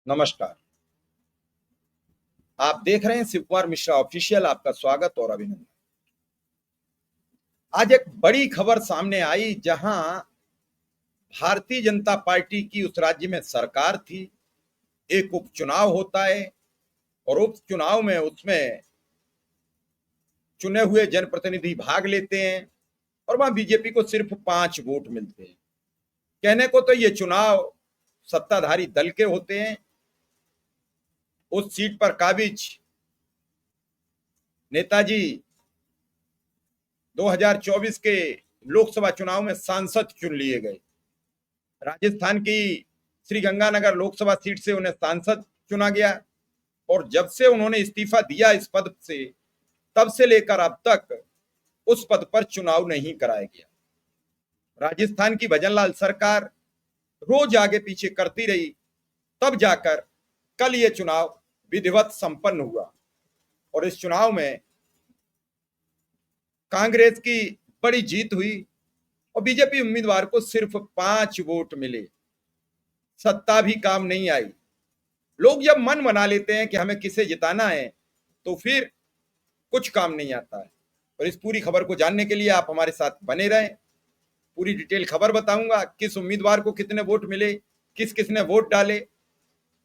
नमस्कार। आप देख रहे हैं शिव कुमार मिश्रा ऑफिशियल। आपका स्वागत और अभिनंदन। आज एक बड़ी खबर सामने आई, जहां भारतीय जनता पार्टी की उस राज्य में सरकार थी, एक उपचुनाव होता है और उपचुनाव में उसमें चुने हुए जनप्रतिनिधि भाग लेते हैं और वहां बीजेपी को सिर्फ 5 वोट मिलते हैं। कहने को तो ये चुनाव सत्ताधारी दल के होते हैं। उस सीट पर काबिज नेताजी 2024 के लोकसभा चुनाव में सांसद चुन लिए गए। राजस्थान की श्रीगंगानगर लोकसभा सीट से उन्हें सांसद चुना गया और जब से उन्होंने इस्तीफा दिया इस पद से, तब से लेकर अब तक उस पद पर चुनाव नहीं कराया गया। राजस्थान की भजनलाल सरकार रोज आगे पीछे करती रही, तब जाकर कल ये चुनाव विधिवत संपन्न हुआ और इस चुनाव में कांग्रेस की बड़ी जीत हुई और बीजेपी उम्मीदवार को सिर्फ 5 वोट मिले। सत्ता भी काम नहीं आई। लोग जब मन बना लेते हैं कि हमें किसे जिताना है, तो फिर कुछ काम नहीं आता है। और इस पूरी खबर को जानने के लिए आप हमारे साथ बने रहें। पूरी डिटेल खबर बताऊंगा, किस उम्मीदवार को कितने वोट मिले, किस किसने वोट डाले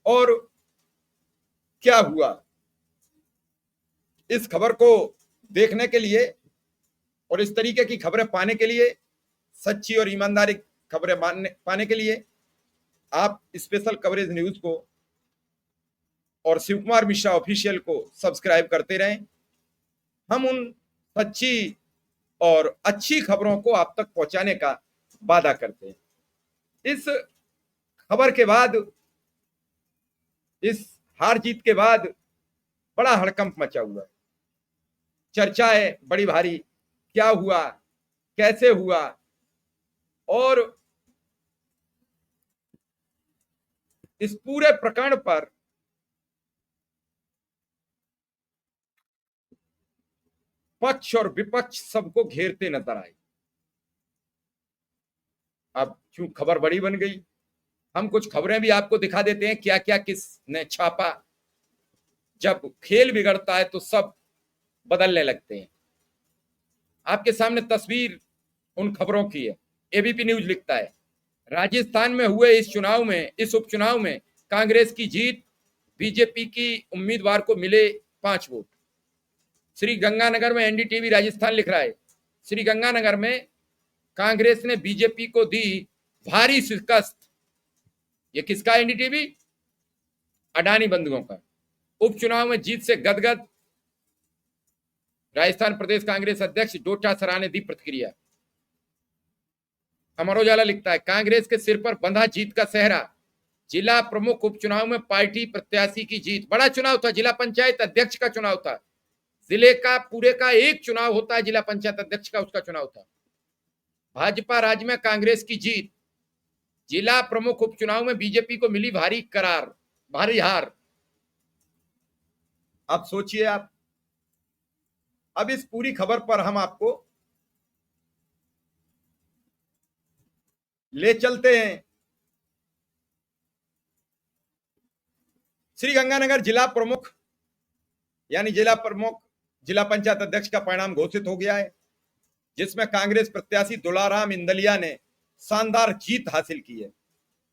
और क्या हुआ। इस खबर को देखने के लिए और इस तरीके की खबरें पाने के लिए, सच्ची और ईमानदारी खबरें पाने के लिए आप स्पेशल कवरेज न्यूज को और शिव कुमार मिश्रा ऑफिशियल को सब्सक्राइब करते रहें। हम उन सच्ची और अच्छी खबरों को आप तक पहुंचाने का वादा करते हैं। इस खबर के बाद, इस हार जीत के बाद बड़ा हड़कंप मचा हुआ है। चर्चा है बड़ी भारी, क्या हुआ, कैसे हुआ और इस पूरे प्रकरण पर पक्ष और विपक्ष सबको घेरते नजर आए। अब क्यों खबर बड़ी बन गई, हम कुछ खबरें भी आपको दिखा देते हैं, क्या क्या किसने छापा। जब खेल बिगड़ता है तो सब बदलने लगते हैं। आपके सामने तस्वीर उन खबरों की है। एबीपी न्यूज लिखता है, राजस्थान में हुए इस उपचुनाव में कांग्रेस की जीत, बीजेपी की उम्मीदवार को मिले 5 वोट। श्री गंगानगर में एनडीटीवी राजस्थान लिख रहा है, श्री गंगानगर में कांग्रेस ने बीजेपी को दी भारी शिकस्त। ये किसका एनडीटीवी? अडानी बंधुओं का। उपचुनाव में जीत से गदगद राजस्थान प्रदेश कांग्रेस अध्यक्ष डोटासरा ने दी प्रतिक्रिया। अमर उजाला लिखता है, कांग्रेस के सिर पर बंधा जीत का सेहरा, जिला प्रमुख उपचुनाव में पार्टी प्रत्याशी की जीत। बड़ा चुनाव था, जिला पंचायत अध्यक्ष का चुनाव था। जिले का पूरे का एक चुनाव होता है, जिला पंचायत अध्यक्ष का, उसका चुनाव था। भाजपा राज्य में कांग्रेस की जीत, जिला प्रमुख उपचुनाव में बीजेपी को मिली भारी हार। अब सोचिए आप। अब इस पूरी खबर पर हम आपको ले चलते हैं। श्री गंगानगर जिला प्रमुख यानी जिला पंचायत अध्यक्ष का परिणाम घोषित हो गया है, जिसमें कांग्रेस प्रत्याशी दुलाराम इंदलिया ने शानदार जीत हासिल की है।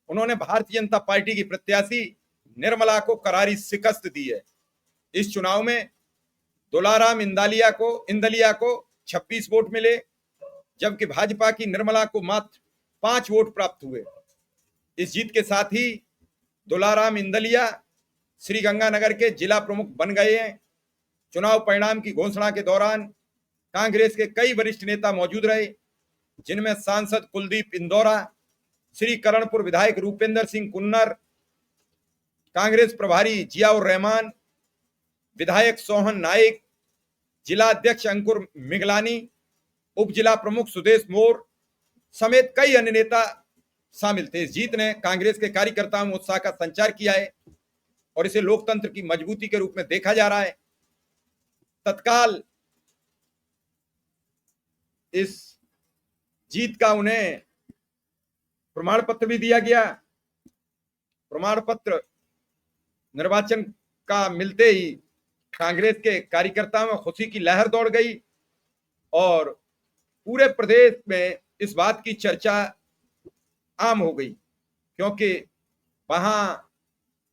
उन्होंने भारतीय जनता पार्टी की प्रत्याशी निर्मला को करारी शिकस्त दी है। इस चुनाव में दुलाराम इंदलिया को 26 वोट मिले, जबकि भाजपा की निर्मला को मात्र 5 वोट प्राप्त हुए। इस जीत के साथ ही दुलाराम इंदलिया श्री गंगानगर के जिला प्रमुख बन गए हैं। चुनाव परिणाम की घोषणा के दौरान कांग्रेस के कई वरिष्ठ नेता मौजूद रहे, जिनमें सांसद कुलदीप इंदौरा, श्री करणपुर विधायक रूपेंद्र सिंह कुन्नर, कांग्रेस प्रभारी जियाउर रहमान, विधायक सोहन नाइक, जिला अध्यक्ष अंकुर मिगलानी, उप जिला प्रमुख सुदेश मोर समेत कई अन्य नेता शामिल थे। इस जीत ने कांग्रेस के कार्यकर्ताओं में उत्साह का संचार किया है और इसे लोकतंत्र की मजबूती के रूप में देखा जा रहा है। तत्काल इस जीत का उन्हें प्रमाण पत्र भी दिया गया। प्रमाण पत्र निर्वाचन का मिलते ही कांग्रेस के कार्यकर्ताओं में खुशी की लहर दौड़ गई और पूरे प्रदेश में इस बात की चर्चा आम हो गई, क्योंकि वहां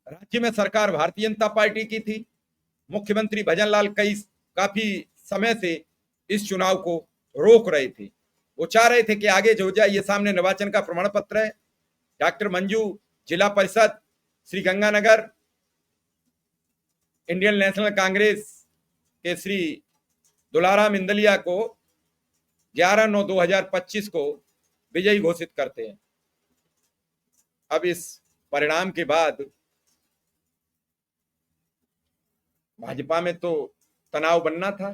राज्य में सरकार भारतीय जनता पार्टी की थी। मुख्यमंत्री भजन लाल काफी समय से इस चुनाव को रोक रहे थे। वो चाह रहे थे कि आगे जो जाए, ये सामने निर्वाचन का प्रमाण पत्र है। डॉक्टर मंजू, जिला परिषद श्री गंगानगर, इंडियन नेशनल कांग्रेस के श्री दुलाराम इंदलिया को 11/9/2025 को विजयी घोषित करते हैं। अब इस परिणाम के बाद भाजपा में तो तनाव बनना था,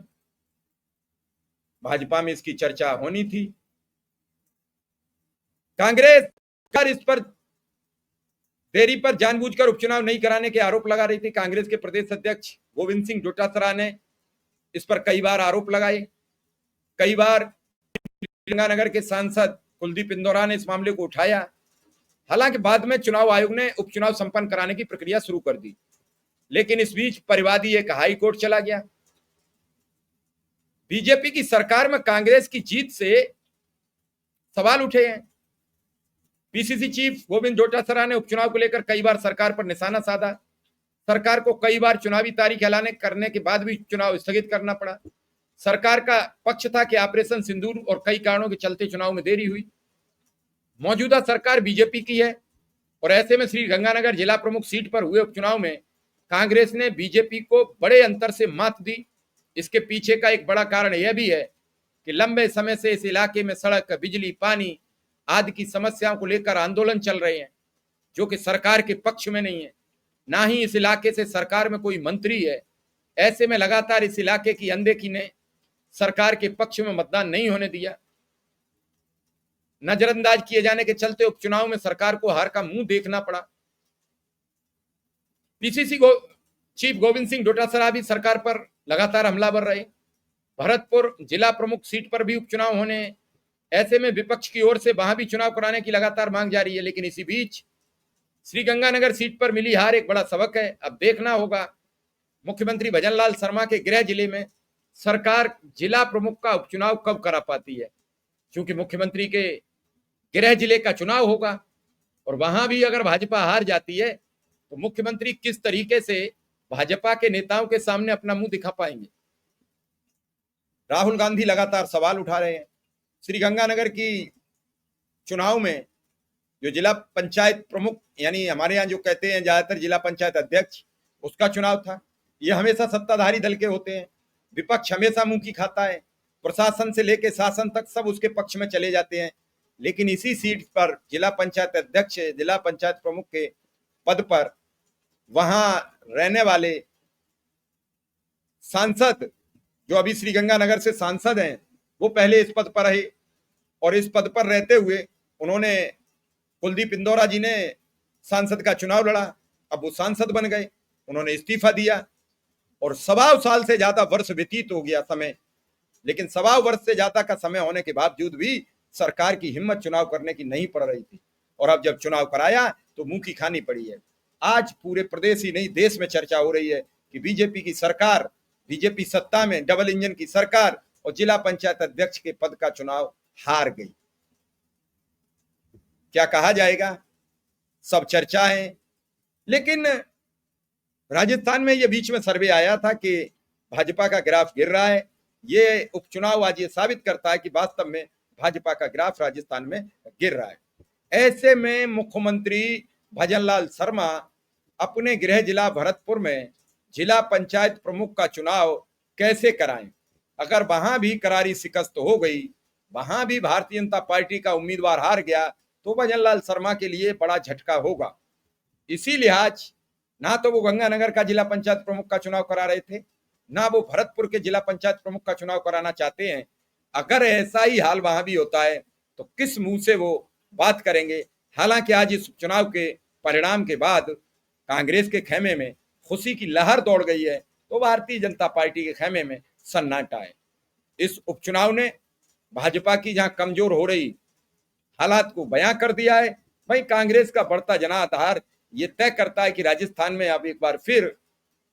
भाजपा में इसकी चर्चा होनी थी। कांग्रेस इस पर देरी पर जानबूझकर उपचुनाव नहीं कराने के आरोप लगा रही थी। कांग्रेस के प्रदेश अध्यक्ष गोविंद सिंह डोटासरा ने इस पर कई बार आरोप लगाए। कई बार गंगानगर के सांसद कुलदीप इंदौरा ने इस मामले को उठाया। हालांकि बाद में चुनाव आयोग ने उपचुनाव संपन्न कराने की प्रक्रिया शुरू कर दी, लेकिन इस बीच परिवादी एक हाई कोर्ट चला गया। बीजेपी की सरकार में कांग्रेस की जीत से सवाल उठे हैं। पीसीसी चीफ गोविंद डोटासरा ने उपचुनाव को लेकर कई बार सरकार पर निशाना साधा। सरकार को कई बार चुनावी तारीख ऐलान करने के बाद भी चुनाव स्थगित करना पड़ा। सरकार का पक्ष था कि ऑपरेशन सिंदूर और कई कारणों के चलते चुनाव में देरी हुई। मौजूदा सरकार बीजेपी की है और ऐसे में श्री गंगानगर जिला प्रमुख सीट पर हुए उपचुनाव में कांग्रेस ने बीजेपी को बड़े अंतर से मात दी। इसके पीछे का एक बड़ा कारण यह भी है कि लंबे समय से इस इलाके में सड़क, बिजली, पानी आदि की समस्याओं को लेकर आंदोलन चल रहे हैं, जो कि सरकार के पक्ष में नहीं है। ना ही इस इलाके से सरकार में कोई मंत्री है। ऐसे में लगातार इस इलाके की अनदेखी ने सरकार के पक्ष में मतदान नहीं होने दिया। नजरअंदाज किए जाने के चलते उपचुनाव में सरकार को हार का मुंह देखना पड़ा। पीसीसी चीफ गोविंद सिंह डोटासरा भी सरकार पर लगातार हमलावर रहे। भरतपुर जिला प्रमुख सीट पर भी उपचुनाव होने, ऐसे में विपक्ष की ओर से वहां भी चुनाव कराने की लगातार मांग जारी है। लेकिन इसी बीच श्री गंगानगर सीट पर मिली हार एक बड़ा सबक है। अब देखना होगा मुख्यमंत्री भजन लाल शर्मा के गृह जिले में सरकार जिला प्रमुख का उपचुनाव कब करा पाती है, क्योंकि मुख्यमंत्री के गृह जिले का चुनाव होगा और वहां भी अगर भाजपा हार जाती है तो मुख्यमंत्री किस तरीके से भाजपा के नेताओं के सामने अपना मुंह दिखा पाएंगे। राहुल गांधी लगातार सवाल उठा रहे हैं। श्री गंगानगर की चुनाव में जो जिला पंचायत प्रमुख, यानी हमारे यहाँ जो कहते हैं ज्यादातर जिला पंचायत अध्यक्ष, उसका चुनाव था। ये हमेशा सत्ताधारी दल के होते हैं। विपक्ष हमेशा मुंह की खाता है। प्रशासन से लेकर शासन तक सब उसके पक्ष में चले जाते हैं। लेकिन इसी सीट पर जिला पंचायत अध्यक्ष, जिला पंचायत प्रमुख के पद पर वहां रहने वाले सांसद, जो अभी श्री गंगानगर से सांसद हैं, वो पहले इस पद पर रहे और इस पद पर रहते हुए उन्होंने, कुलदीप इंदौरा जी ने सांसद का चुनाव लड़ा। अब वो सांसद बन गए, उन्होंने इस्तीफा दिया और 1.25 साल से ज्यादा वर्ष व्यतीत हो गया समय। लेकिन 1.25 वर्ष से ज्यादा का समय होने के बावजूद भी सरकार की हिम्मत चुनाव करने की नहीं पड़ रही थी। और अब जब चुनाव कराया तो मुंह की खानी पड़ी है। आज पूरे प्रदेश ही नहीं, देश में चर्चा हो रही है कि बीजेपी की सरकार, बीजेपी सत्ता में डबल इंजन की सरकार और जिला पंचायत अध्यक्ष के पद का चुनाव हार गई। क्या कहा जाएगा, सब चर्चा है। लेकिन राजस्थान में ये बीच में सर्वे आया था कि भाजपा का ग्राफ गिर रहा है। ये उपचुनाव आज ये साबित करता है कि वास्तव में भाजपा का ग्राफ राजस्थान में गिर रहा है। ऐसे में मुख्यमंत्री भजन लाल शर्मा अपने गृह जिला भरतपुर में जिला पंचायत प्रमुख का चुनाव कैसे कराएं? अगर वहां भी करारी शिकस्त हो गई, वहां भी भारतीय जनता पार्टी का उम्मीदवार हार गया, तो भजन लाल शर्मा के लिए बड़ा झटका होगा। इसी लिहाज ना तो वो गंगानगर का जिला पंचायत प्रमुख का चुनाव करा रहे थे, ना वो भरतपुर के जिला पंचायत प्रमुख का चुनाव कराना चाहते हैं। अगर ऐसा ही हाल वहां भी होता है तो किस मुंह से वो बात करेंगे। हालांकि आज इस चुनाव के परिणाम के बाद कांग्रेस के खेमे में खुशी की लहर दौड़ गई है, तो भारतीय जनता पार्टी के खेमे में सन्नाटा है। इस उपचुनाव ने भाजपा की जहां कमजोर हो रही हालात को बयां कर दिया है। भाई कांग्रेस का बढ़ता जनाधार ये तय करता है कि राजस्थान में अब एक बार फिर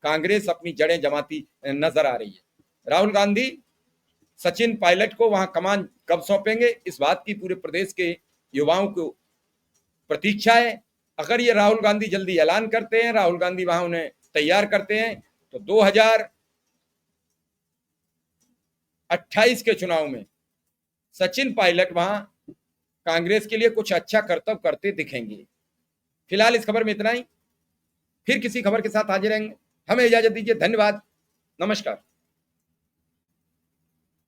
कांग्रेस अपनी जड़ें जमाती नजर आ रही है। राहुल गांधी सचिन पायलट को वहां कमान कब सौंपेंगे, इस बात की पूरे प्रदेश के युवाओं को प्रतीक्षा है। अगर ये राहुल गांधी जल्दी ऐलान करते हैं, राहुल गांधी वहां उन्हें तैयार करते हैं, तो 2028 के चुनाव में सचिन पायलट वहां कांग्रेस के लिए कुछ अच्छा कर्तव्य करते दिखेंगे। फिलहाल इस खबर में इतना ही, फिर किसी खबर के साथ हाजिर रहेंगे। हमें इजाजत दीजिए। धन्यवाद, नमस्कार।